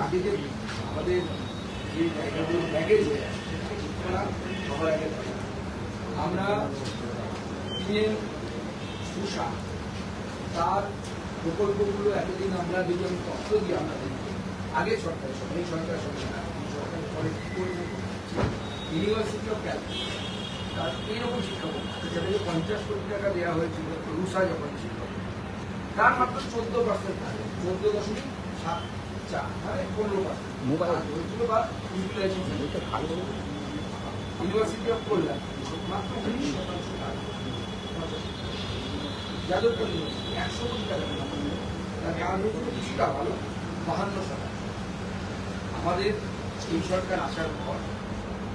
আগে যে আমাদের যে জায়গাগুলো ব্যাগেজ হয়ে আছে সেটাকে ঠিক করা সবার আগে দরকার। আমরা পিএম সুশা তার প্রকল্পগুলো এতদিন আমরা দুজন তথ্য দিয়ে আমরা দেখি আগের সরকারের সময় এই সরকারের সময় না সরকারের পরে কি করবো ইউনিভার্সিটি অফ ক্যালকাটা তার এইরকম শিক্ষা যেটাকে 50 কোটি টাকা দেওয়া হয়েছিল রুষা যখন ছিল তার মাত্র 14% থাকে 14.74 মানে 15% হয়েছিল বা ইউটিলাইজেশন ইউনিভার্সিটি অফ কল্যাণ মাত্র 19% থাকে যাদবপুর ইউনিভার্সিটি 100 কোটি টাকা তার কারণ হয়েছিল কিছুটা ভালো 52%। আমাদের এই সরকার আসার পর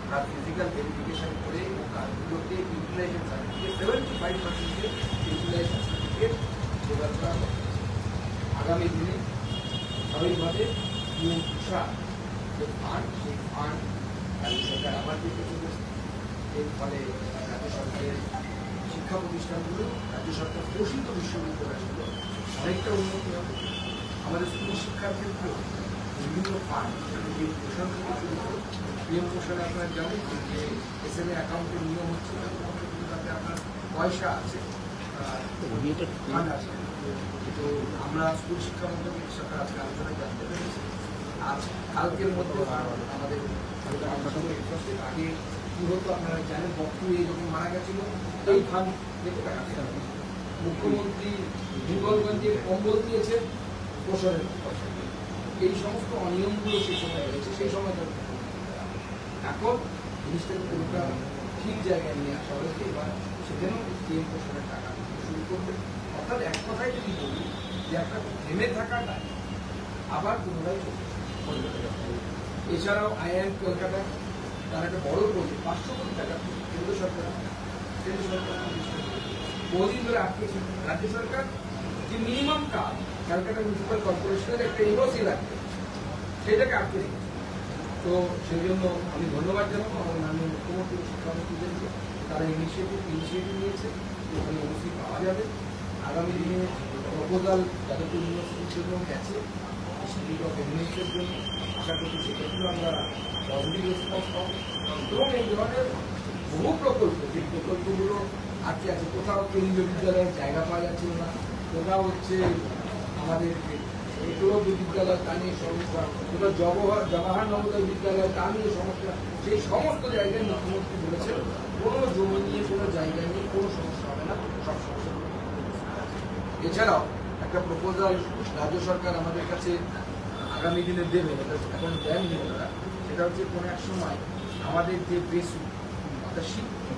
তার ফিজিক্যাল ভেরিফিকেশন করে এবং কাজগুলোকে ইউটিলাইজেশন সার্টিফিকেট 75% ইউটিলাইজেশন সার্টিফিকেট জোগাড় করা হবে। আগামী দিনে স্বাভাবিকভাবে সুশা যে ফান্ড সেই ফান্ড রাজ্য সরকার আবার দিতে চলেছে। এর ফলে রাজ্য সরকারের শিক্ষা প্রতিষ্ঠানগুলো রাজ্য সরকার পোষিত বিশ্ববিদ্যালয়গুলো অনেকটা উন্নতি হবে। আমাদের স্কুল শিক্ষার ক্ষেত্রেও বিভিন্ন ফান্ড পোষণ থেকে শুরু করে পিএম পোষণে আপনারা জানেন যে এসএমএ অ্যাকাউন্টের নিয়ম হচ্ছে তাতে আপনার পয়সা আছে ফান্ড আছে। তো আমরা স্কুল শিক্ষা মন্ত্রকের সাথে আজকে আলোচনায় জানতে পেরেছি আজ কালকের মধ্যে আমাদের আগে কি হতো আপনারা জানেন বক্তব্য যখন মারা গেছিল এই ফান্ড থেকে টাকা মুখ্যমন্ত্রী হিঙ্গলগঞ্জে কম্বল দিয়েছে পোষণের এই সমস্ত অনিয়মগুলো সেই সময় হয়েছে সেই সময় এখন জিনিসটাকে পুরোটা ঠিক জায়গায় নিয়ে আসা হয়েছে এবার সেখানেও পিএম পোষণের টাকা শুরু করবে। অর্থাৎ এক কথায় যদি বলি যে একটা থেমে থাকাটা আবার পুনরায় চলবে। এছাড়াও আইআইএম কলকাতা তার একটা বড় প্রজেক্ট 500 কোটি টাকা কেন্দ্র সরকার বহুদিন ধরে আটকেছে রাজ্য সরকার যে মিনিমাম কাজ ক্যালকাটা মিউনিসিপ্যাল কর্পোরেশনের একটা এনওসি লাগবে সেটাকে আটকে রেখেছে। তো সেই জন্য আমি ধন্যবাদ জানাবো আমার মাননীয় মুখ্যমন্ত্রী শিক্ষামন্ত্রীদেরকে তারা ইনিশিয়েটিভ নিয়েছে ওখানে এনওসি পাওয়া যাবে। আগামী দিনে প্রপোজাল যাদবপুর ইউনিভার্সিটির জন্য গেছে ইনস্টিটিউট অফ এভিডেন্সের জন্য আশা করছি সেক্ষেত্রেও আমরা পজিটিভ রেসপন্স পাবো এবং এই ধরনের বহু প্রকল্প যে প্রকল্পগুলো আজকে আছে কোথাও কেন্দ্রীয় বিদ্যালয়ের জায়গা পাওয়া যাচ্ছিল না কোথাও হচ্ছে আমাদের একলব্য বিদ্যালয় তা নিয়ে সমস্যা কোথাও জওয়াহর নবোদয় বিদ্যালয় তা নিয়ে সমস্যা সেই সমস্ত জায়গায় মুখ্যমন্ত্রী বলেছেন কোনো জমি নিয়ে কোনো জায়গা নিয়ে কোনো সমস্যা হবে না সব সমস্যা। এছাড়াও একটা প্রপোজাল রাজ্য সরকার আমাদের কাছে আগামী দিনে দেবে এখন দেননি ওনারা সেটা হচ্ছে কোনো এক সময় আমাদের যে বেসু অর্থাৎ শিবপুর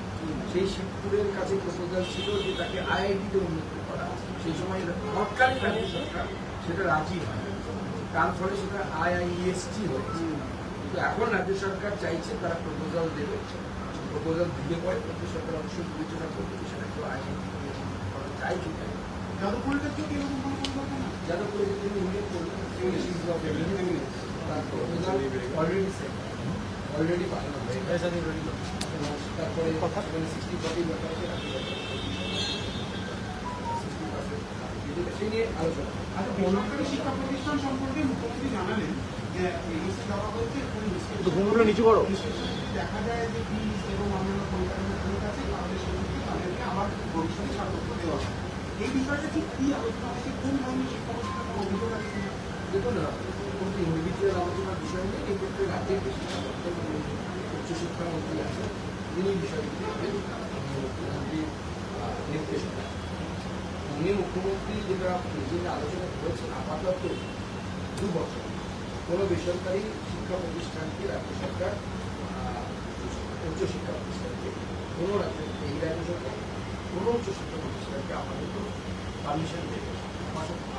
সেই শিবপুরের কাছে প্রপোজাল ছিল যে তাকে আইআইটিতে উন্নত করা সেই সময় তৎকালীন রাজ্য সরকার সেটা রাজি হয় তার ফলে সেটা আইআইএসটি হয়েছে। কিন্তু এখন রাজ্য সরকার চাইছে তারা প্রপোজাল দেবে প্রপোজাল দিলে পরে রাজ্য সরকার অবশ্যই বিবেচনা করবে সেটা একটু আইআইটি চাই কি যাদবপুরের ক্ষেত্রে কিরকম যাদবপুরের ক্ষেত্রে উল্লেখ করবেন তার প্রপোজাল অলরেডি পাঠানো হয়েছে তারপরে 60-40 ব্যাপারে সেই নিয়ে আলোচনা। আচ্ছা বেসরকারি শিক্ষা প্রতিষ্ঠান সম্পর্কে মুখ্যমন্ত্রী জানালেন যে এনওসি দেওয়া হয়েছে ঘুমগুলো নিচু করো দেখা যায় যে ফিজ এবং অন্যান্য পরিকাঠামো খরচ আছে তাহলে সেক্ষেত্রে তাদেরকে আবার ভবিষ্যতে ছাড়পত্র দেওয়া হয়। এই বিষয়টা ঠিক কি আলোচনা হচ্ছে কোন ধরনের শিক্ষা প্রতিষ্ঠান অভিযোগ আছে দেখুন ইন্ডিভিজুয়াল আলোচনার বিষয় নেই এক্ষেত্রে রাজ্যের উচ্চশিক্ষামন্ত্রী আছেন তিনি বিষয়টি দেখবেন মুখ্যমন্ত্রীর নির্দেশনা উনি মুখ্যমন্ত্রী যেটা নিজের আলোচনা করেছেন আপাতত 2 বছর কোনো বেসরকারি শিক্ষা প্রতিষ্ঠানকে রাজ্য সরকার উচ্চশিক্ষা প্রতিষ্ঠানকে কোনো রাজ্যের এই রাজ্য সরকার কোনো উচ্চশিক্ষা প্রতিষ্ঠানকে আপাতত পারমিশন দেবে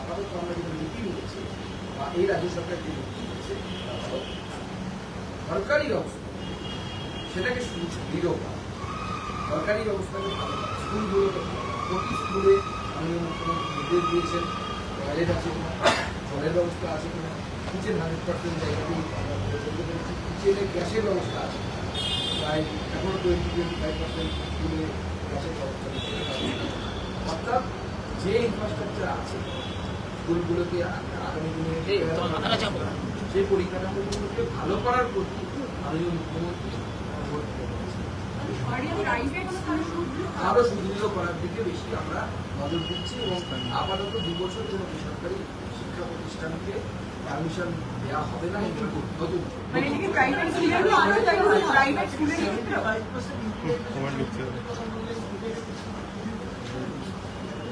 আপাতত আমরা যেটা নীতি নিয়েছি বা এই রাজ্য সরকার যে নীতি নিয়েছে সরকারি ব্যবস্থা সেটাকে দৃঢ় করা সরকারি ব্যবস্থাকে ভালো করা স্কুলগুলোকে প্রতি স্কুলে মাননীয় মুখ্যমন্ত্রী নির্দেশ দিয়েছেন টয়লেট আছে কিনা জলের ব্যবস্থা আছে কিনা কিচেন 100% জায়গাতেই আমরা বলতে পেরেছি কিচেনে গ্যাসের ব্যবস্থা আছে প্রায় এখনো 20-25% স্কুলে গ্যাসের ব্যবস্থা অর্থাৎ যে ইনফ্রাস্ট্রাকচার আছে স্কুলগুলোকে আগামী দিনে সেই পরিকাঠামোগুলোকে ভালো করার প্রতি মাননীয় মুখ্যমন্ত্রী জোর দিয়েছেন। আরো সুদৃঢ় করার দিকে বেশি আমরা নজর দিচ্ছি এবং আপাতত 2 বছর কোনো বেসরকারি শিক্ষা প্রতিষ্ঠানকে পারমিশন দেওয়া হবে না। নতুন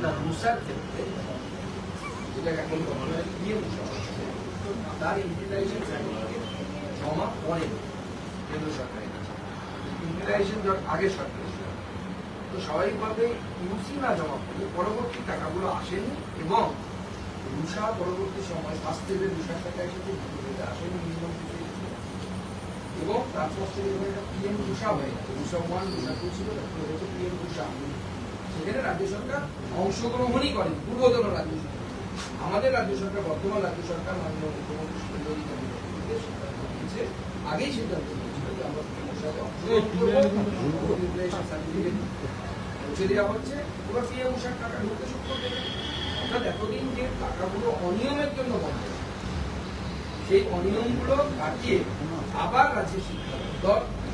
না রুসার ক্ষেত্রে যেটা এখন বর্তমানে তার ইউটিলাইজেশন সার্টিফিকেট জমা পড়ে কেন্দ্র সরকারের কাছে, ইউটিলাইজেশন আগে সরকার, তো স্বাভাবিকভাবে ইউসি না জমা করলে পরবর্তী টাকাগুলো আসেনি এবং রুষা পরবর্তী সময় ফার্স্ট স্টেজের 2,000 টাকা এসেছে, দ্বিতীয়তে আসেনি মিনিমাম এবং তারপর থেকে একটা পিএম রুষা হয়ে গেছে, রুষা 1 রুষা 2 ছিল, তারপরে হচ্ছে পিএম রুষা। সেখানে রাজ্য সরকার অংশগ্রহণই করেনি, পূর্বতন রাজ্য সরকার। আমাদের রাজ্য সরকার, বর্তমান রাজ্য সরকার মাননীয় মুখ্যমন্ত্রী আগেই সিদ্ধান্ত নিয়েছিল যে আমরা সার্টিফিকেট পৌঁছে দেওয়া হচ্ছে, এবার পিএম উষার টাকা ঢুকতে শুরু করবে। অর্থাৎ এতদিন যে টাকাগুলো অনিয়মের জন্য বন্ধ, সেই অনিয়মগুলো কাটিয়ে আবার রাজ্যের শিক্ষা দপ্তর